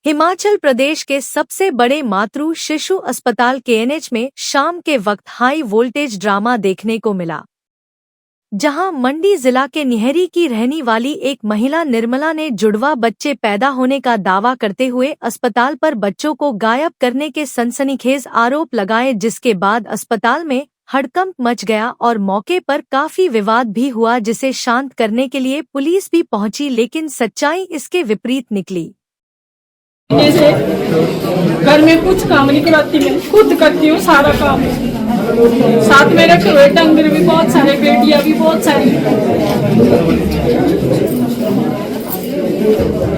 हिमाचल प्रदेश के सबसे बड़े मातृ शिशु अस्पताल केएनएच में शाम के वक्त हाई वोल्टेज ड्रामा देखने को मिला, जहां मंडी जिला के निहरी की रहने वाली एक महिला निर्मला ने जुड़वा बच्चे पैदा होने का दावा करते हुए अस्पताल पर बच्चों को गायब करने के सनसनीखेज आरोप लगाए, जिसके बाद अस्पताल में हड़कंप मच गया और मौके पर काफी विवाद भी हुआ, जिसे शांत करने के लिए पुलिस भी पहुंची, लेकिन सच्चाई इसके विपरीत निकली। जैसे घर में कुछ काम नहीं कराती, मैं खुद करती हूँ सारा काम। साथ में रखे हुए डंगर भी बहुत सारे, बेटियां भी बहुत सारी।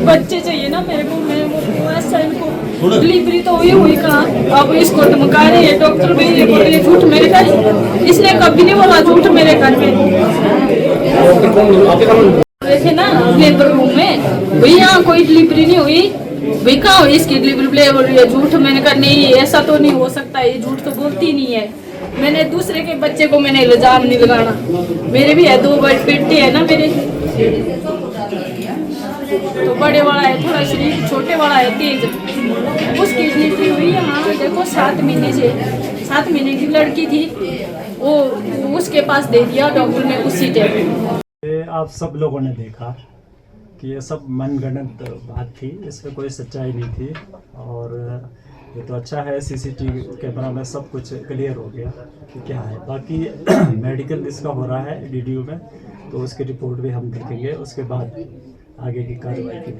बच्चे चाहिए ना मेरे को, मैं वो ऐसा इनको डिलीवरी तो हुई कहाँ, अब इसको धमका रहे हैं डॉक्टर भी, ये बोल रहे झूठ मेरे घर। इसने कभी नहीं बोला झूठ मेरे घर में। देखे ना लेबर रूम में, भाई यहाँ कोई डिलीवरी नहीं हुई, भाई कहाँ हुई इसकी डिलीवरी, झूठ मैंने कहा नहीं ऐसा तो नहीं हो सकता, ये झूठ तो बोलती नहीं है। मैंने दूसरे के बच्चे को मैंने इल्जाम नहीं लगाना, मेरे भी है 2 बेटे है ना मेरे, तो बड़े वाला है थोड़ा शरीर, छोटे वाला है तेज। उसकी डिलीवरी हुई यहाँ देखो 7 महीने से, 7 महीने की लड़की थी, वो उसके पास दे दिया डॉक्टर ने उसी टाइम। आप सब लोगों ने देखा कि ये सब मनगढ़ंत बात थी, इसमें कोई सच्चाई नहीं थी। और ये तो अच्छा है सीसीटीवी कैमरा में सब कुछ क्लियर हो गया कि क्या है। बाकी मेडिकल इसका हो रहा है डीडीयू में, तो उसकी रिपोर्ट भी हम देखेंगे, उसके बाद आगे की कार्रवाई के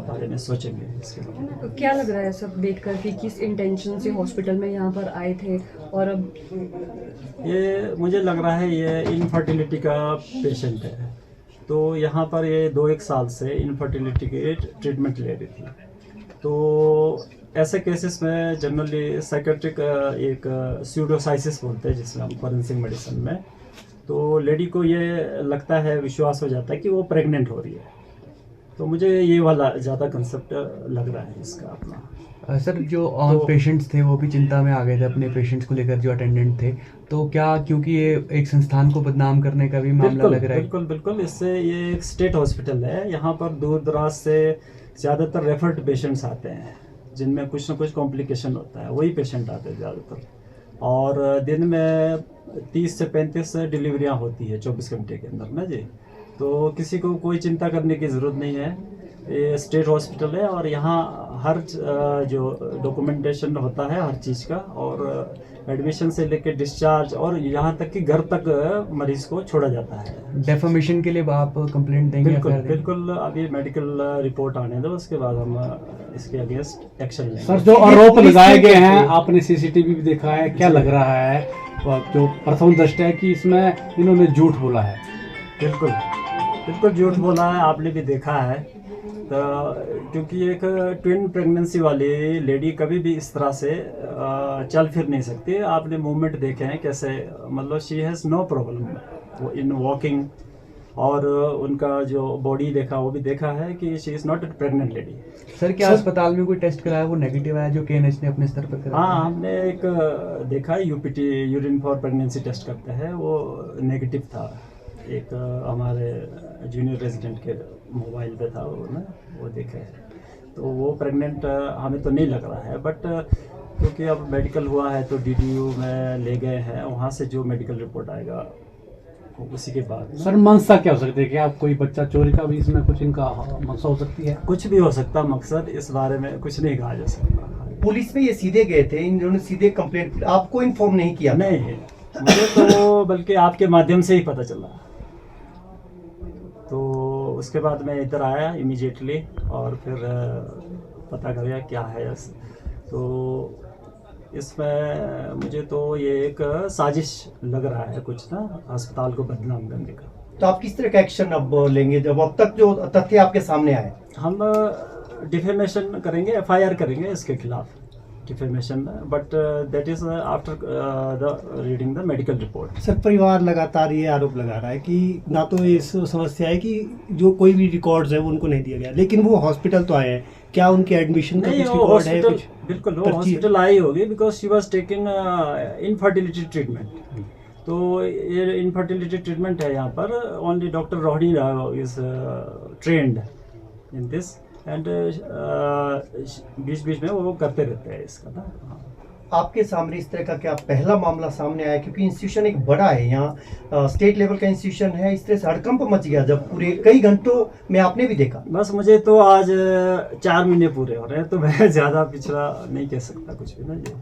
बारे में सोचेंगे। इसके तो क्या लग रहा है सब देखकर कि किस इंटेंशन से हॉस्पिटल में यहाँ पर आए थे, और अब ये मुझे लग रहा है ये इनफर्टिलिटी का पेशेंट है, तो यहाँ पर ये 2-1 साल से इनफर्टिलिटी के ट्रीटमेंट ले रही थी। तो ऐसे केसेस में जनरली साइकेट्रिक एक स्यूडोसाइसिस बोलते हैं जिसमें हम फॉरेंसिक मेडिसिन में, तो लेडी को ये लगता है, विश्वास हो जाता है कि वो प्रेग्नेंट हो रही है। तो मुझे ये वाला ज़्यादा कंसेप्ट लग रहा है इसका अपना। सर जो पेशेंट्स थे वो भी चिंता में आ गए थे अपने पेशेंट्स को लेकर, जो अटेंडेंट थे, तो क्या क्योंकि ये एक संस्थान को बदनाम करने का भी मामला लग रहा है? बिल्कुल। इससे ये एक स्टेट हॉस्पिटल है, यहाँ पर दूर दराज से ज़्यादातर रेफर्ड पेशेंट्स आते हैं जिनमें कुछ ना कुछ कॉम्प्लिकेशन होता है, वही पेशेंट आते हैं ज़्यादातर। और दिन में 30 से 35 डिलीवरियाँ होती है 24 घंटे के अंदर ना जी, तो किसी को कोई चिंता करने की ज़रूरत नहीं है। ये स्टेट हॉस्पिटल है और यहाँ हर जो डॉक्यूमेंटेशन होता है हर चीज़ का, और एडमिशन से लेकर डिस्चार्ज और यहाँ तक कि घर तक मरीज को छोड़ा जाता है। डेफामेशन के लिए आप कंप्लेंट देंगे? बिल्कुल अभी मेडिकल रिपोर्ट आने दो, उसके बाद हम इसके अगेंस्ट एक्शन लेंगे। सर जो आरोप लगाए गए हैं, आपने सीसीटीवी भी देखा है, क्या लग रहा है जो प्रथम दृष्टया है कि इसमें इन्होंने झूठ बोला है? बिल्कुल झूठ बोला है, आपने भी देखा है। तो क्योंकि एक ट्विन प्रेगनेंसी वाली लेडी कभी भी इस तरह से चल फिर नहीं सकती। आपने मूवमेंट देखे हैं कैसे, मतलब she has no problem in walking, और उनका जो बॉडी देखा वो भी देखा है कि she is not a pregnant lady. Sir क्या अस्पताल में कोई टेस्ट कराया वो नेगेटिव आया, जो केएनएच ने अपने स्तर पर कराया? हाँ, हमने एक देखा UPT, urine for pregnancy test करते हैं, वो नेगेटिव था। एक हमारे जूनियर रेजिडेंट के मोबाइल पे था वो देखे, तो वो प्रेग्नेंट हमें तो नहीं लग रहा है, बट क्योंकि अब मेडिकल हुआ है तो डीडीयू में ले गए हैं, वहाँ से जो मेडिकल रिपोर्ट आएगा उसी के बाद। सर मंशा क्या हो सकती है? क्या कोई बच्चा चोरी का भी इसमें कुछ इनका मंशा हो सकती है? कुछ भी हो सकता, मकसद इस बारे में कुछ नहीं कहा जा सकता। पुलिस में ये सीधे गए थे, इन्होंने सीधे कंप्लेंट, आपको इन्फॉर्म नहीं किया? नहीं, मुझे तो बल्कि आपके माध्यम से ही पता चला, तो उसके बाद मैं इधर आया इमीडिएटली और फिर पता करा क्या है। तो इसमें मुझे तो ये एक साजिश लग रहा है कुछ ना, अस्पताल को बदनाम करने का। तो आप किस तरह का एक्शन अब लेंगे जब अब तक जो तथ्य आपके सामने आए? हम डिफेमेशन करेंगे, एफआईआर करेंगे इसके खिलाफ, defamation, but that is after the reading the medical report. Sir परिवार लगातार ये आरोप लगा रहा है कि ना तो इस समस्या है कि जो कोई भी रिकॉर्ड्स है वो उनको नहीं दिया गया, लेकिन वो हॉस्पिटल तो आए हैं, क्या उनके एडमिशन का कुछ रिकॉर्ड है? कुछ बिल्कुल वो हॉस्पिटल आई होगी, because she was taking infertility treatment. तो ये इनफर्टिलिटी ट्रीटमेंट है यहाँ पर, only doctor Rohini is trained in this, and बीच बीच में वो करते रहते हैं इसका ना। हाँ। आपके सामने इस तरह का क्या पहला मामला सामने आया, क्योंकि इंस्टीट्यूशन एक बड़ा है, यहाँ स्टेट लेवल का इंस्टीट्यूशन है, इस तरह से हड़कंप मच गया जब पूरे कई घंटों में आपने भी देखा? बस मुझे तो आज 4 महीने पूरे हो रहे हैं, तो मैं ज़्यादा पिछड़ा नहीं कह सकता कुछ भी ना ये।